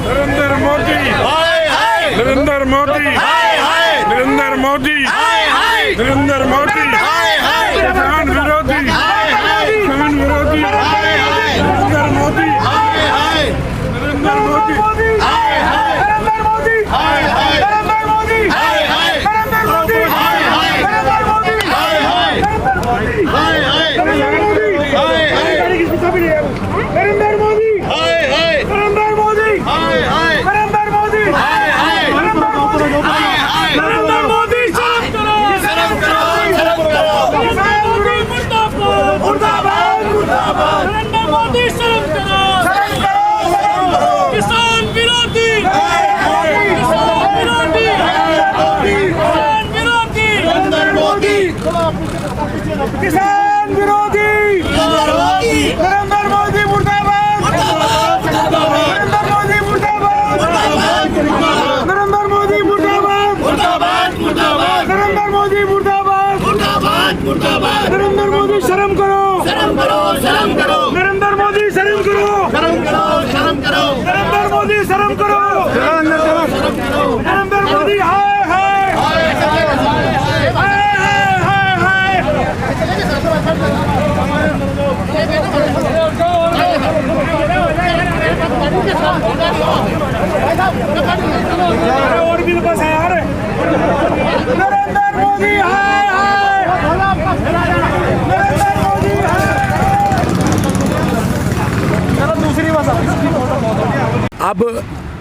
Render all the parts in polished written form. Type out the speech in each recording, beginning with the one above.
नरेंद्र मोदी, नरेंद्र मोदी, नरेंद्र मोदी, नरेंद्र मोदी, किसान विरोधी, किसान विरोधी, नरेंद्र मोदी, नरेंद्र मोदी, नरेंद्र मोदी, नरेंद्र मोदी, नरेंद्र मोदी, नरेंद्र मोदी, किसान विरोधी, नरेंद्र मोदी मुर्दाबाद, नरेंद्र मोदी मुर्दाबाद, नरेंद्र मोदी मुर्दाबाद, नरेंद्र मोदी मुर्दाबाद, नरेंद्र मोदी शर्म करो, नरेंद्र मोदी शर्म करो, नरेंद्र मोदी शर्म करो, नरेंद्र मोदी हाय हाय और भी बस है यार, नरेंद्र मोदी हाय हाय, नरेंद्र मोदी हाय। दूसरी बस अब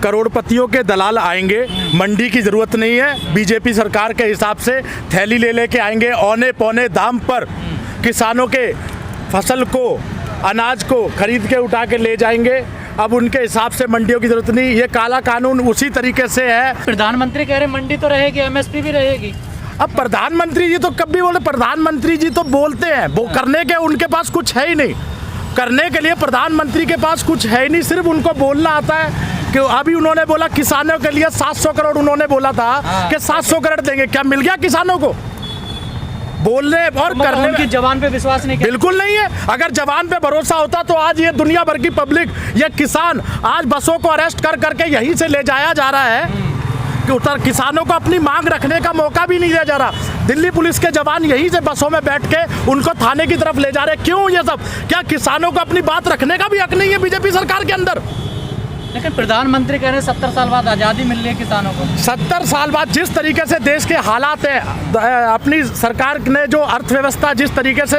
करोड़पतियों के दलाल आएंगे, मंडी की ज़रूरत नहीं है। बीजेपी सरकार के हिसाब से थैली ले लेके आएंगे, औने पौने दाम पर किसानों के फसल को, अनाज को खरीद के उठा के ले जाएंगे। अब उनके हिसाब से मंडियों की ज़रूरत नहीं। ये काला कानून उसी तरीके से है। प्रधानमंत्री कह रहे मंडी तो रहेगी, एमएसपी भी रहेगी। अब प्रधानमंत्री जी तो कभी बोले, प्रधानमंत्री जी तो बोलते हैं, वो करने के उनके पास कुछ है ही नहीं। करने के लिए प्रधानमंत्री के पास कुछ है ही नहीं, सिर्फ उनको बोलना आता है। कि अभी उन्होंने बोला किसानों के लिए 700 करोड़ उन्होंने बोला था कि 700 करोड़ देंगे, क्या मिल गया किसानों को? बोलने और करने उनकी जवान पे विश्वास नहीं, बिल्कुल नहीं है। अगर जवान पे भरोसा होता तो आज ये दुनिया भर की पब्लिक, ये किसान आज बसों को अरेस्ट कर करके यहीं से ले जाया जा रहा है कि उतर किसानों को अपनी मांग रखने का मौका भी नहीं दिया जा रहा। दिल्ली पुलिस के जवान यहीं से बसों में बैठ के उनको थाने की तरफ ले जा रहे हैं। क्यों ये सब? क्या किसानों को अपनी बात रखने का भी हक नहीं है बीजेपी सरकार के अंदर? लेकिन प्रधानमंत्री कह रहे हैं 70 साल बाद आज़ादी मिल रही है किसानों को। 70 साल बाद जिस तरीके से देश के हालात है, अपनी सरकार ने जो अर्थव्यवस्था जिस तरीके से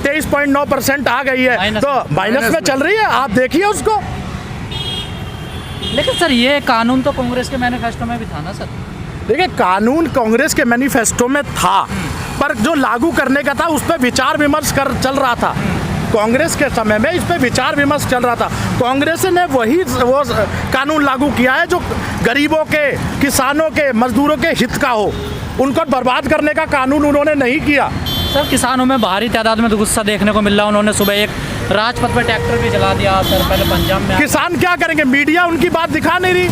23.9% आ गई है, तो माइनस में चल रही है। आप देखिए उसको। लेकिन सर ये कानून तो कांग्रेस के मैनिफेस्टो में भी था ना सर? देखिए, कानून कांग्रेस के मैनिफेस्टो में था, पर जो लागू करने का था उस पर विचार विमर्श चल रहा था। कांग्रेस के समय में इस पे विचार विमर्श चल रहा था। कांग्रेस ने वो कानून लागू किया है जो गरीबों के, किसानों के, मजदूरों के हित का हो। उनको बर्बाद करने का कानून उन्होंने नहीं किया। सर किसानों में भारी तादाद में तो गुस्सा देखने को मिल रहा है। उन्होंने सुबह एक राजपथ पे ट्रैक्टर भी जला दिया सर, पहले पंजाब में। किसान क्या करेंगे? मीडिया उनकी बात दिखा नहीं रही।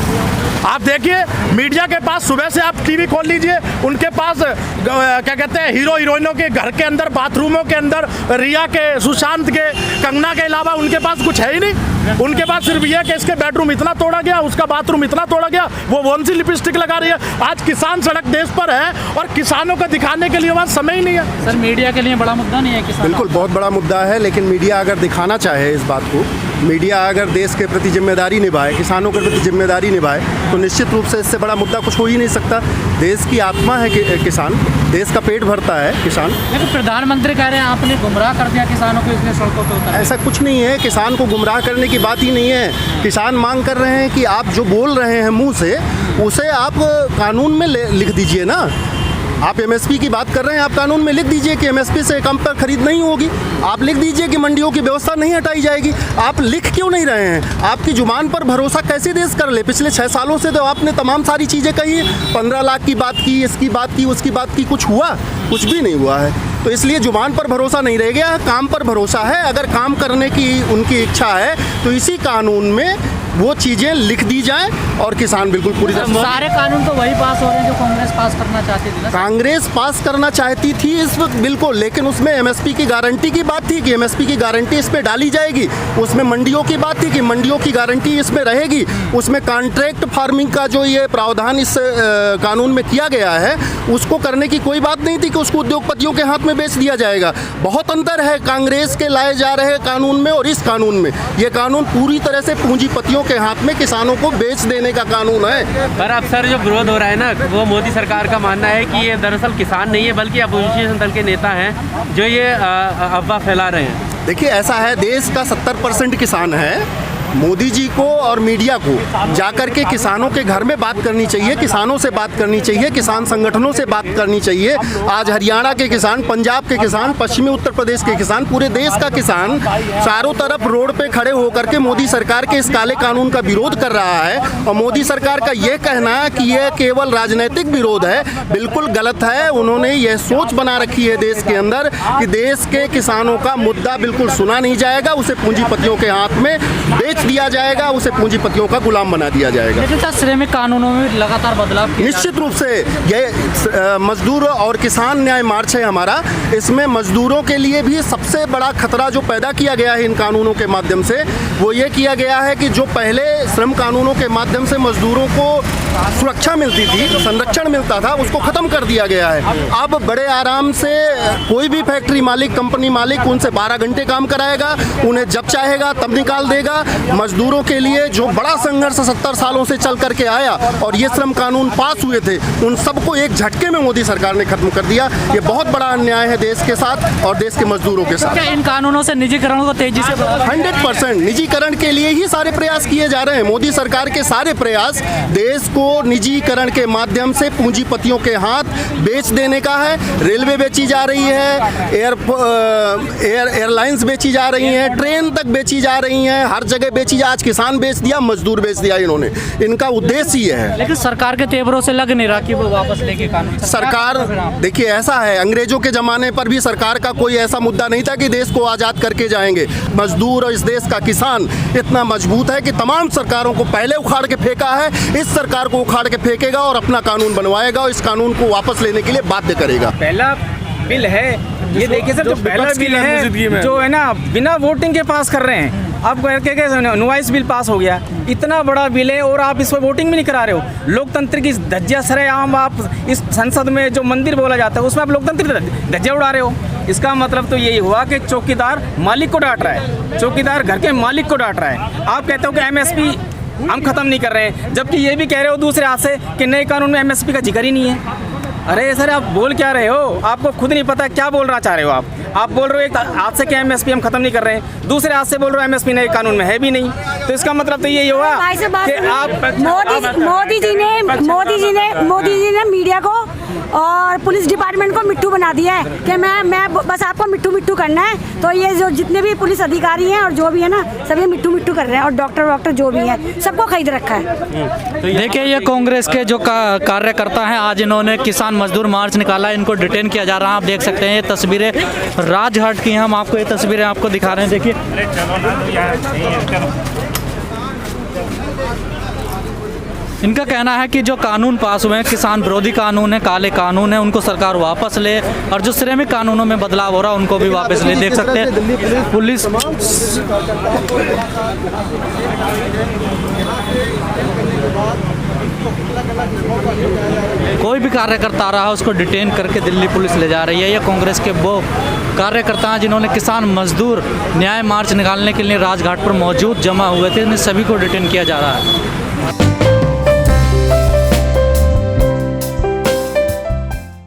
आप देखिए, मीडिया के पास सुबह से आप टीवी खोल लीजिए, उनके पास क्या कहते हैं, हीरो हीरोइनों के घर के अंदर, बाथरूमों के अंदर, रिया के, सुशांत के, कंगना के अलावा उनके पास कुछ है ही नहीं। उनके पास सिर्फ ये कि इसके बेडरूम इतना तोड़ा गया, उसका बाथरूम इतना तोड़ा गया, वो कौन सी लिपस्टिक लगा रही है। आज किसान सड़क देश पर है और किसानों को दिखाने के लिए वहाँ समय ही नहीं है। सर मीडिया के लिए बड़ा मुद्दा नहीं है किसान? बिल्कुल बहुत बड़ा मुद्दा है, लेकिन मीडिया अगर दिखाना चाहे इस बात को, मीडिया अगर देश के प्रति जिम्मेदारी निभाए, किसानों के प्रति जिम्मेदारी निभाए, तो निश्चित रूप से इससे बड़ा मुद्दा कुछ हो ही नहीं सकता। देश की आत्मा है किसान, देश का पेट भरता है किसान। लेकिन प्रधानमंत्री कह रहे हैं आपने गुमराह कर दिया किसानों को, इसलिए सड़कों पर उतारा। ऐसा कुछ नहीं है, किसान को गुमराह करने की बात ही नहीं है। किसान मांग कर रहे हैं कि आप जो बोल रहे हैं मुंह से, उसे आप कानून में लिख दीजिए ना। आप एमएसपी की बात कर रहे हैं, आप कानून में लिख दीजिए कि एमएसपी से कम पर खरीद नहीं होगी। आप लिख दीजिए कि मंडियों की व्यवस्था नहीं हटाई जाएगी। आप लिख क्यों नहीं रहे हैं? आपकी जुबान पर भरोसा कैसे देश कर ले? पिछले 6 सालों से तो आपने तमाम सारी चीज़ें कही, 15 लाख की बात की, इसकी बात की, उसकी बात की, कुछ हुआ? कुछ भी नहीं हुआ है। तो इसलिए जुबान पर भरोसा नहीं रह गया, काम पर भरोसा है। अगर काम करने की उनकी इच्छा है तो इसी कानून में वो चीज़ें लिख दी जाएं और किसान बिल्कुल पूरी तरह। सारे कानून तो वही पास हो रहे हैं जो कांग्रेस पास करना चाहती थी ना। कांग्रेस पास करना चाहती थी इस वक्त बिल्कुल, लेकिन उसमें एमएसपी की गारंटी की बात थी कि एमएसपी की गारंटी इस पे डाली जाएगी। उसमें मंडियों की बात थी कि मंडियों की गारंटी इसमें रहेगी। उसमें कॉन्ट्रैक्ट फार्मिंग का जो ये प्रावधान इस कानून में किया गया है उसको करने की कोई बात नहीं थी कि उसको उद्योगपतियों के हाथ में बेच दिया जाएगा। बहुत अंतर है कांग्रेस के लाए जा रहे कानून में और इस कानून में। ये कानून पूरी तरह से पूंजीपतियों के हाथ में किसानों को बेच देने का कानून है। पर अब सर जो विरोध हो रहा है ना, वो मोदी सरकार का मानना है कि ये दरअसल किसान नहीं है बल्कि अपोजिशन दल के नेता हैं जो ये अफवाह फैला रहे हैं। देखिए ऐसा है, देश का 70% किसान है। मोदी जी को और मीडिया को जाकर के किसानों के घर में बात करनी चाहिए, किसानों से बात करनी चाहिए, किसान संगठनों से बात करनी चाहिए। आज हरियाणा के किसान, पंजाब के किसान, पश्चिमी उत्तर प्रदेश के किसान, पूरे देश का किसान चारों तरफ रोड पे खड़े होकर के मोदी सरकार के इस काले कानून का विरोध कर रहा है। और मोदी सरकार का ये कहना है कि यह केवल राजनीतिक विरोध है, बिल्कुल गलत है। उन्होंने यह सोच बना रखी है देश के अंदर कि देश के किसानों का मुद्दा बिल्कुल सुना नहीं जाएगा, उसे पूंजीपतियों के हाथ में बेच दिया जाएगा, उसे पूंजीपतियों का गुलाम बना दिया जाएगा। लेकिन सर श्रमिक कानूनों में लगातार बदलाव किए निश्चित रूप से ये मजदूर और किसान न्याय मार्च है हमारा। इसमें मजदूरों के लिए भी सबसे बड़ा खतरा जो पैदा किया गया है इन कानूनों के माध्यम से, वो ये किया गया है कि जो पहले श्रम कानूनों के माध्यम से मजदूरों को सुरक्षा मिलती थी, संरक्षण मिलता था, उसको खत्म कर दिया गया है। अब बड़े आराम से कोई भी फैक्ट्री मालिक, कंपनी मालिक उनसे 12 घंटे काम कराएगा, उन्हें जब चाहेगा तब निकाल देगा। मजदूरों के लिए जो बड़ा संघर्ष 70 सालों से चल करके आया और ये श्रम कानून पास हुए थे, उन सबको एक झटके में मोदी सरकार ने खत्म कर दिया। ये बहुत बड़ा अन्याय है देश के साथ और देश के मजदूरों के साथ। क्या इन कानूनों से निजीकरण को तेजी से 100% निजीकरण के लिए ही सारे प्रयास किए जा रहे हैं। मोदी सरकार के सारे प्रयास देश को निजीकरण के माध्यम से पूंजीपतियों के हाथ बेच देने का है। रेलवे बेची जा रही है, एयरलाइंस बेची जा रही हैं, ट्रेन तक बेची जा रही हैं, हर जगह बेची जा। आज किसान बेच दिया, मजदूर बेच दिया इन्होंने। इनका उद्देश्य ये है। लेकिन सरकार के तेवरों से लग नहीं रहा कि वो वापस लेके कानून। सरकार देखिए ऐसा है, अंग्रेजों के जमाने पर भी सरकार का कोई ऐसा मुद्दा नहीं था कि देश को आज़ाद करके जाएंगे। मजदूर और इस देश का किसान इतना मजबूत है कि तमाम सरकारों को पहले उखाड़ के फेंका है, इस सरकार को उखाड़ के फेंकेगा और अपना कानून बनवाएगा और इस कानून को वापस लेने के लिए बाध्य करेगा। पहला बिल है ये, देखिए सर, जो पहला बिल है जो है ना बिना वोटिंग के पास कर रहे हैं। अब करके नॉइस बिल पास हो गया, इतना बड़ा बिल है और आप इस पर वोटिंग भी नहीं करा रहे हो। लोकतंत्र की धज्जियां सरेआम आप इस संसद में जो मंदिर बोला जाता है उसमें आप लोकतंत्र धज्जियां उड़ा रहे हो। इसका मतलब तो यही हुआ कि चौकीदार मालिक को डांट रहा है, चौकीदार घर के मालिक को डांट रहा है। आप कहते हो कि एमएसपी हम खत्म नहीं कर रहे हैं, जबकि ये भी कह रहे हो दूसरे हाथ से कि नए कानून में एमएसपी का जिक्र ही नहीं है। अरे सर आप बोल क्या रहे हो? आपको खुद नहीं पता क्या बोलना चाह रहे हो आप बोल रहे हो एक हाथ से कि एमएसपी हम खत्म नहीं कर रहे हैं, दूसरे हाथ से बोल रहे हो एमएसपी नए कानून में है भी नहीं। तो इसका मतलब तो यही हुआ कि आप मोदी जी ने मीडिया को और पुलिस डिपार्टमेंट को मिट्टू बना दिया है कि मैं बस आपको मिट्टू मिट्टू करना है। तो ये जो जितने भी पुलिस अधिकारी हैं और जो भी है ना, सभी मिट्टू मिट्टू कर रहे हैं और डॉक्टर जो भी हैं सबको खरीद रखा है। देखिए ये कांग्रेस के जो कार्यकर्ता हैं, आज इन्होंने किसान मजदूर मार्च निकाला, इनको डिटेन किया जा रहा है। आप देख सकते हैं ये तस्वीरें राजघाट की हैं, हम आपको ये तस्वीरें आपको दिखा रहे हैं। देखिए इनका कहना है कि जो कानून पास हुए हैं किसान विरोधी कानून है, काले कानून है, उनको सरकार वापस ले और जो श्रमिक कानूनों में बदलाव हो रहा है उनको भी वापस ले। देख सकते हैं पुलिस कोई भी कार्यकर्ता आ रहा है उसको डिटेन करके दिल्ली पुलिस ले जा रही है। ये कांग्रेस के वो कार्यकर्ता हैं जिन्होंने किसान मजदूर न्याय मार्च निकालने के लिए राजघाट पर मौजूद जमा हुए थे, इन सभी को डिटेन किया जा रहा है।